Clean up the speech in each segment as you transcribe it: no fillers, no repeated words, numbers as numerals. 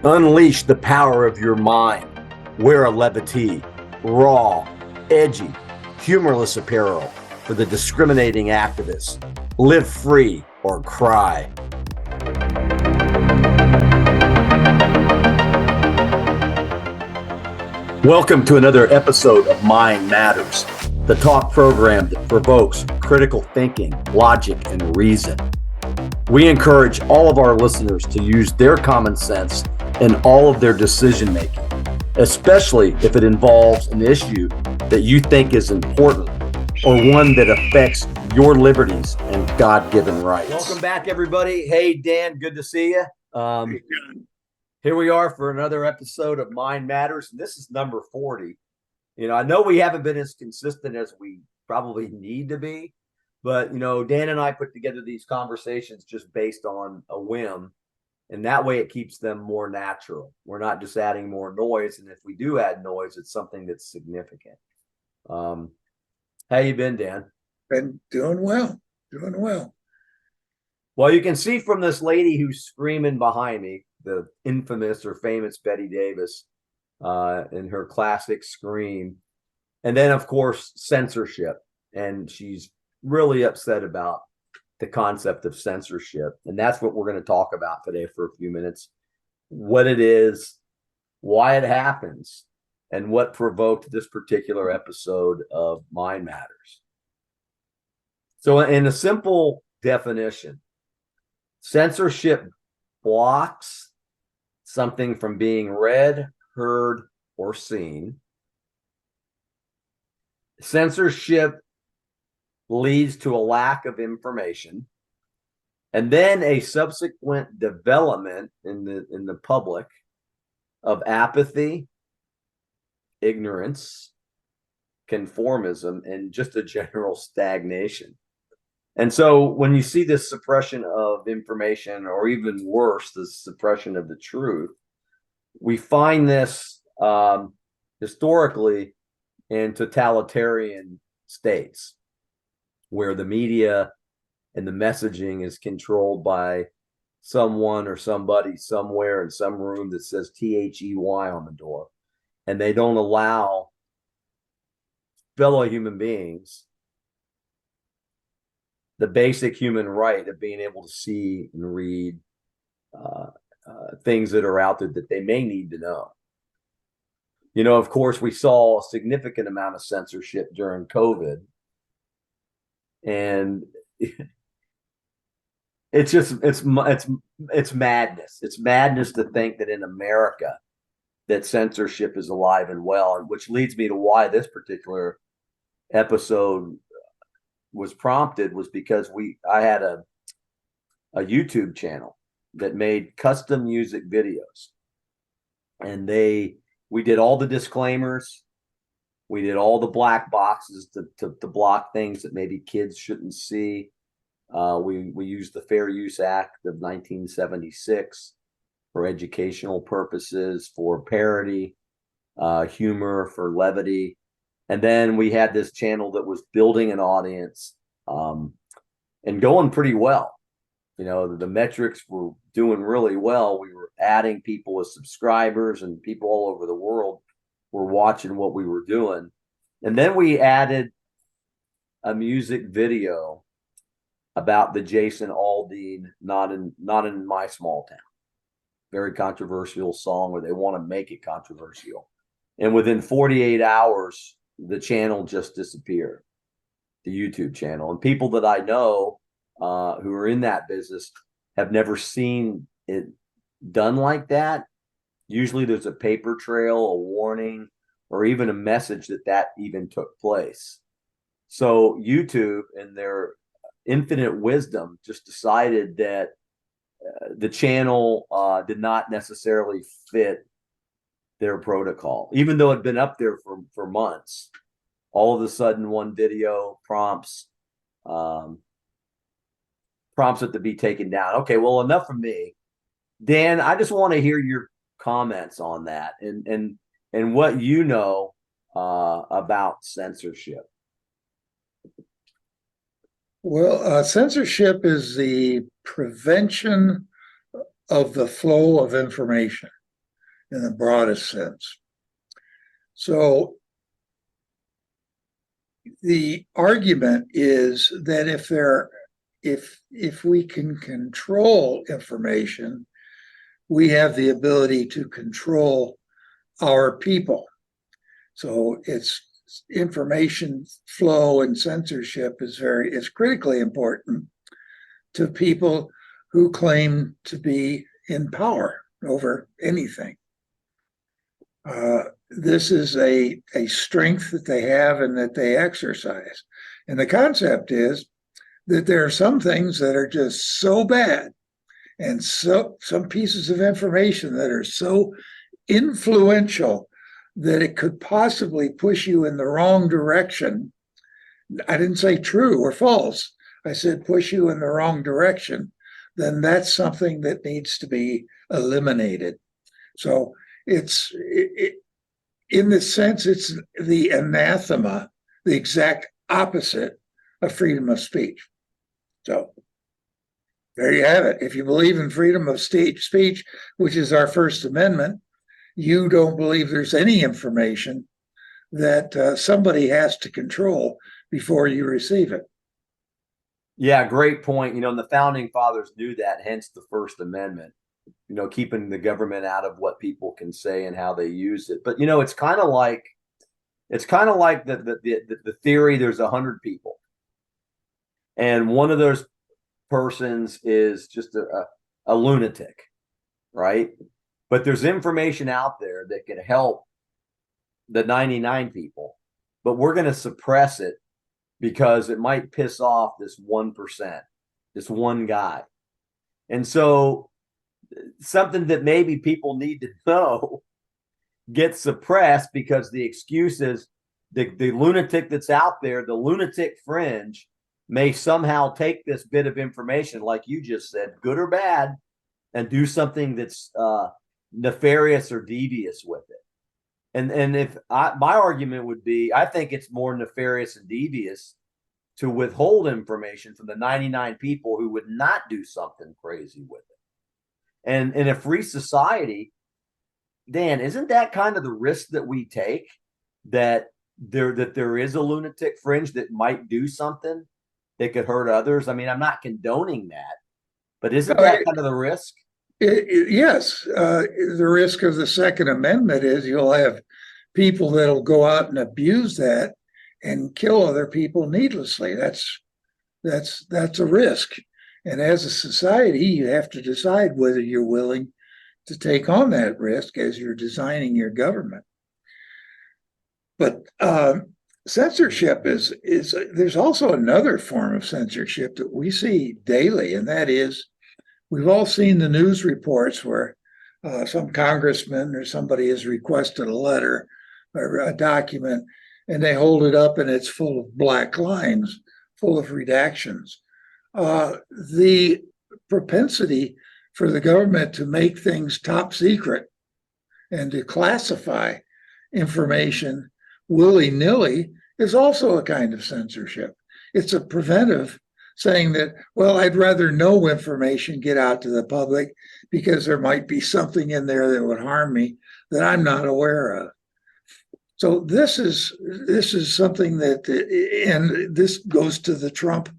Unleash the power of your mind. Wear a levity, raw, edgy, humorless apparel for the discriminating activists. Live free or cry. Welcome to another episode of Mind Matters, the talk program that provokes critical thinking, logic, and reason. We encourage all of our listeners to use their common sense in all of their decision making, especially if it involves an issue that you think is important or one that affects your liberties and God-given rights. Welcome back, everybody. Hey, Dan, good to see you. Here we are for another episode of Mind Matters. And this is number 40. I know we haven't been as consistent as we probably need to be, but, Dan and I put together these conversations just based on a whim. And that way it keeps them more natural. We're not just adding more noise. And if we do add noise, it's something that's significant. How you been, Dan? Been doing well. Well, you can see from this lady who's screaming behind me, the infamous or famous Betty Davis, in her classic scream. And then, of course, censorship. And she's really upset about the concept of censorship. And that's what we're going to talk about today for a few minutes. What it is, why it happens, and what provoked this particular episode of Mind Matters. So in a simple definition, censorship blocks something from being read, heard, or seen. Censorship leads to a lack of information, and then a subsequent development in the public of apathy, ignorance, conformism, and just a general stagnation. And so when you see this suppression of information, or even worse, the suppression of the truth, we find this historically in totalitarian states, where the media and the messaging is controlled by someone or somebody somewhere in some room that says THEY on the door. And they don't allow fellow human beings the basic human right of being able to see and read things that are out there that they may need to know. Of course, we saw a significant amount of censorship during COVID. And it's madness. It's madness to think that in America that censorship is alive and well, which leads me to why this particular episode was prompted, was because I had a YouTube channel that made custom music videos, and we did all the disclaimers. We did all the black boxes to block things that maybe kids shouldn't see. We used the Fair Use Act of 1976 for educational purposes, for parody, humor, for levity. And then we had this channel that was building an audience and going pretty well. The metrics were doing really well. We were adding people as subscribers, and people all over the world were watching what we were doing. And then we added a music video about the Jason Aldean Not in My Small Town. Very controversial song, where they want to make it controversial. And within 48 hours, the channel just disappeared, the YouTube channel. And people that I know who are in that business have never seen it done like that. Usually there's a paper trail, a warning, or even a message that even took place. So YouTube, in their infinite wisdom, just decided that the channel did not necessarily fit their protocol, even though it had been up there for months. All of a sudden, one video prompts it to be taken down. Okay, well, enough from me. Dan, I just want to hear your comments on that and what you know about censorship. Well, censorship is the prevention of the flow of information. in the broadest sense. So the argument is that if we can control information, we have the ability to control our people. So it's information flow and censorship is critically important to people who claim to be in power over anything. This is a strength that they have and that they exercise. And the concept is that there are some things that are just so bad, and so some pieces of information that are so influential that it could possibly push you in the wrong direction. I didn't say true or false. I said push you in the wrong direction. Then that's something that needs to be eliminated. So in this sense, it's the anathema, the exact opposite of freedom of speech. So there you have it. If you believe in freedom of speech, which is our First Amendment, you don't believe there's any information that somebody has to control before you receive it. Yeah, great point. And the founding fathers knew that, hence the First Amendment, keeping the government out of what people can say and how they use it. But, it's kind of like the theory there's 100 people. And one of those persons is just a lunatic, right? But there's information out there that can help the 99 people, but we're going to suppress it because it might piss off this 1%, this one guy. And so something that maybe people need to know gets suppressed because the excuse is the lunatic that's out there, the lunatic fringe, may somehow take this bit of information, like you just said, good or bad, and do something that's nefarious or devious with it. And if my argument would be, I think it's more nefarious and devious to withhold information from the 99 people who would not do something crazy with it. And in a free society, Dan, isn't that kind of the risk that we take, that there is a lunatic fringe that might do something that could hurt others? I mean, I'm not condoning that, but isn't that kind of the risk? Yes. The risk of the Second Amendment is you'll have people that'll go out and abuse that and kill other people needlessly. That's a risk. And as a society, you have to decide whether you're willing to take on that risk as you're designing your government. But censorship is there's also another form of censorship that we see daily, and that is, we've all seen the news reports where some congressman or somebody has requested a letter or a document, and they hold it up and it's full of black lines, full of redactions. The propensity for the government to make things top secret and to classify information willy-nilly is also a kind of censorship. It's a preventive, saying that, well, I'd rather no information get out to the public because there might be something in there that would harm me that I'm not aware of. So this is something that, and this goes to the Trump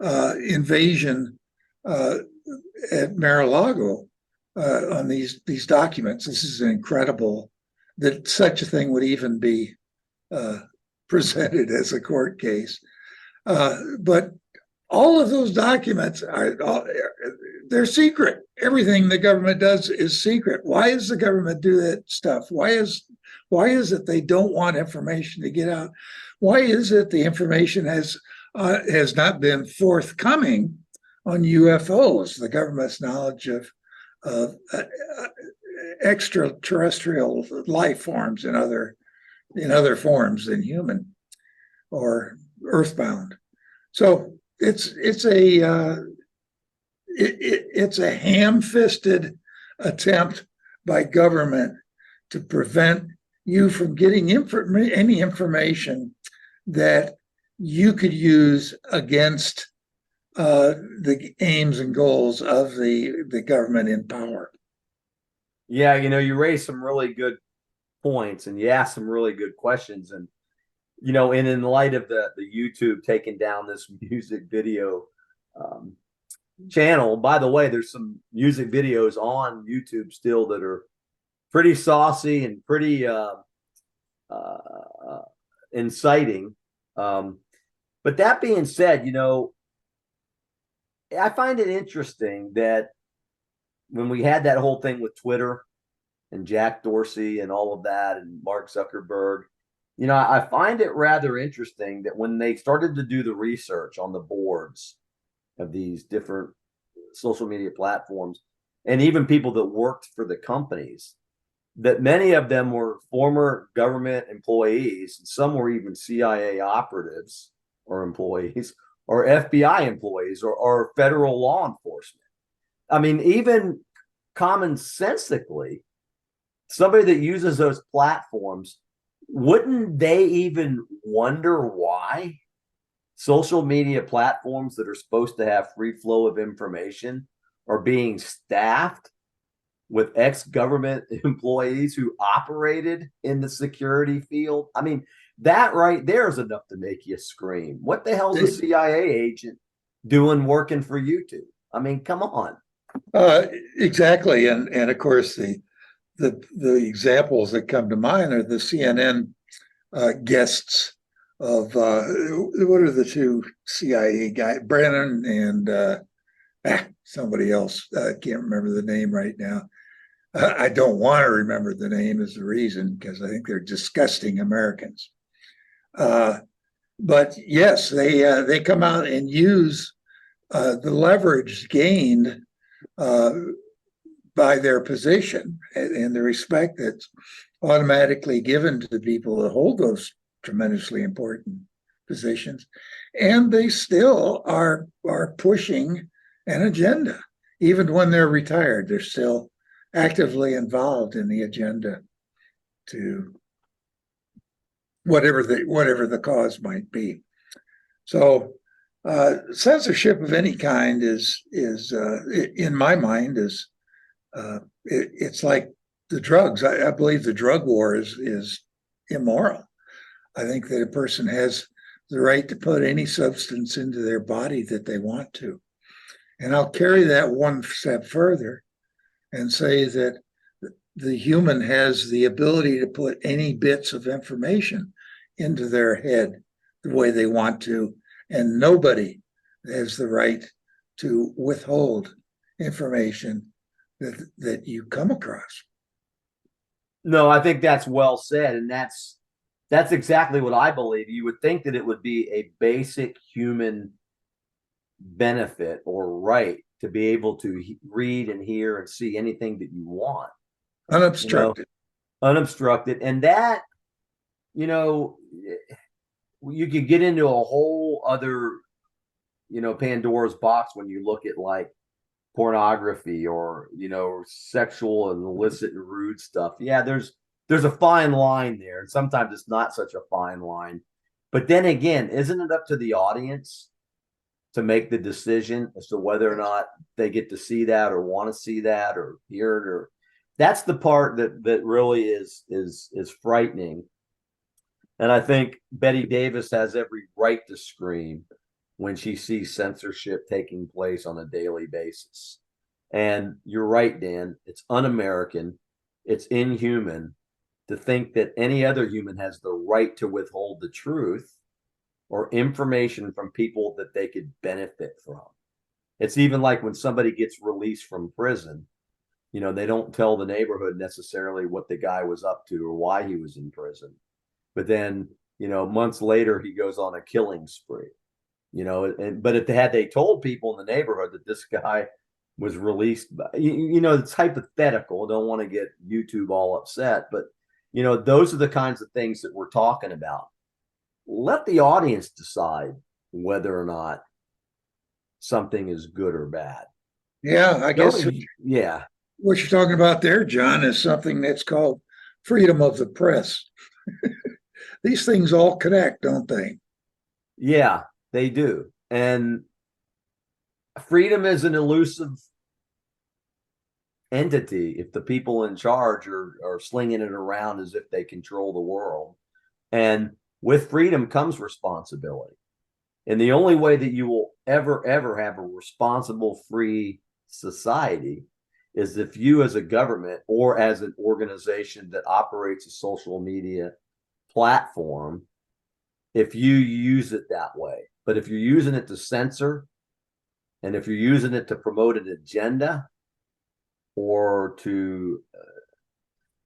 invasion at Mar-a-Lago on these documents. This is incredible that such a thing would even be presented as a court case. But all of those documents they're secret. Everything the government does is secret. Why does the government do that stuff? Why is it they don't want information to get out? Why is it the information has not been forthcoming on UFOs, the government's knowledge of extraterrestrial life forms in other forms than human or earthbound? So it's a ham-fisted attempt by government to prevent you from getting any information that you could use against the aims and goals of the government in power. Yeah, you raised some really good points and you asked some really good questions. And, and in light of the YouTube taking down this music video um, channel, by the way, there's some music videos on YouTube still that are pretty saucy and pretty uh, inciting. But that being said, I find it interesting that when we had that whole thing with Twitter and Jack Dorsey and all of that and Mark Zuckerberg, I find it rather interesting that when they started to do the research on the boards of these different social media platforms and even people that worked for the companies, that many of them were former government employees, and some were even CIA operatives or employees or FBI employees or federal law enforcement. I mean, even commonsensically, somebody that uses those platforms, wouldn't they even wonder why social media platforms that are supposed to have free flow of information are being staffed with ex-government employees who operated in the security field? I mean, that right there is enough to make you scream. What the hell's a CIA agent doing working for YouTube? I mean, come on. Exactly, and of course the examples that come to mind are the CNN guests of what are the two CIA guys, Brennan and somebody else. I can't remember the name right now. I don't want to remember the name as the reason because I think they're disgusting Americans. But yes, they come out and use the leverage gained by their position and the respect that's automatically given to the people that hold those tremendously important positions, and they still are pushing an agenda even when they're retired. They're still actively involved in the agenda to whatever the cause might be. So censorship of any kind is in my mind is it's like the drugs. I believe the drug war is immoral. I think that a person has the right to put any substance into their body that they want to. And I'll carry that one step further and say that the human has the ability to put any bits of information into their head the way they want to, and nobody has the right to withhold information that you come across. No, I think that's well said, and that's exactly what I believe. You would think that it would be a basic human benefit or right to be able to read and hear and see anything that you want, Unobstructed. Unobstructed. And that, you know, you could get into a whole other, Pandora's box when you look at like pornography or, sexual and illicit and rude stuff. Yeah, there's a fine line there. And sometimes it's not such a fine line. But then again, isn't it up to the audience to make the decision as to whether or not they get to see that or want to see that or hear it? Or that's the part that really is frightening. And I think Betty Davis has every right to scream when she sees censorship taking place on a daily basis. And you're right, Dan, it's un-American, it's inhuman to think that any other human has the right to withhold the truth or information from people that they could benefit from. It's even like when somebody gets released from prison, they don't tell the neighborhood necessarily what the guy was up to or why he was in prison. But then, months later, he goes on a killing spree. But if had they told people in the neighborhood that this guy was released, it's hypothetical. I don't want to get YouTube all upset, but those are the kinds of things that we're talking about. Let the audience decide whether or not something is good or bad. Yeah, I guess yeah. What you're talking about there, John, is something that's called freedom of the press. These things all connect, don't they? Yeah, they do. And freedom is an elusive entity if the people in charge are slinging it around as if they control the world. And with freedom comes responsibility. And the only way that you will ever have a responsible, free society is if you, as a government or as an organization that operates a social media platform, if you use it that way. But if you're using it to censor, and if you're using it to promote an agenda or to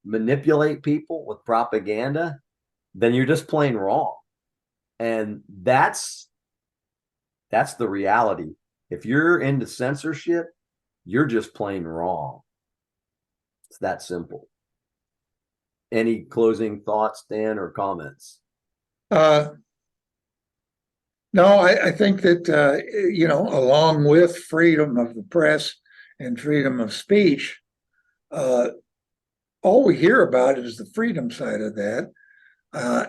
manipulate people with propaganda, then you're just plain wrong. And that's the reality. If you're into censorship, you're just plain wrong. It's that simple. Any closing thoughts, Dan, or comments? No, I think that, along with freedom of the press and freedom of speech, all we hear about is the freedom side of that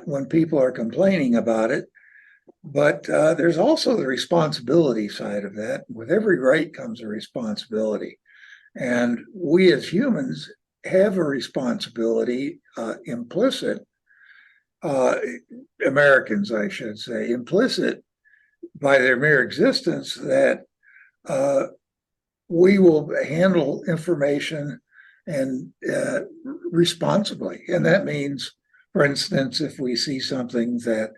when people are complaining about it. But there's also the responsibility side of that. With every right comes a responsibility. And we as humans have a responsibility implicit, Americans, I should say, implicit by their mere existence, that we will handle information and responsibly. And that means, for instance, if we see something that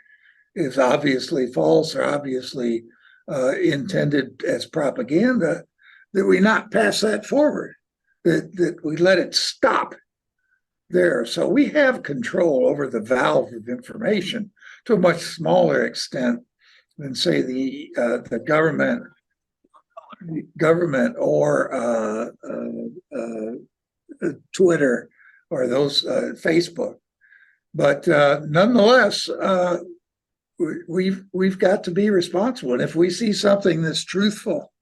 is obviously false or obviously intended as propaganda, that we not pass that forward, that we let it stop there. So we have control over the valve of information to a much smaller extent than, say, the government or Twitter or those Facebook. But nonetheless, we've got to be responsible. And if we see something that's truthful,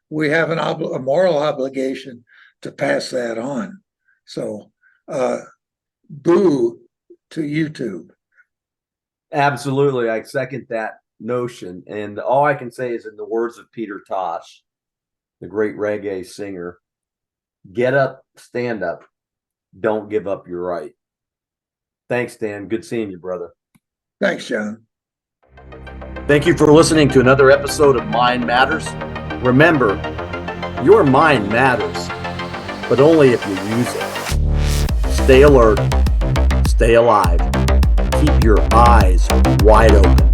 we have a moral obligation to pass that on. So, boo to YouTube. Absolutely. I second that notion. And all I can say is, in the words of Peter Tosh, the great reggae singer, get up, stand up, don't give up your right. Thanks, Dan. Good seeing you, brother. Thanks, John. Thank you for listening to another episode of Mind Matters. Remember, your mind matters, but only if you use it. Stay alert, stay alive, keep your eyes wide open.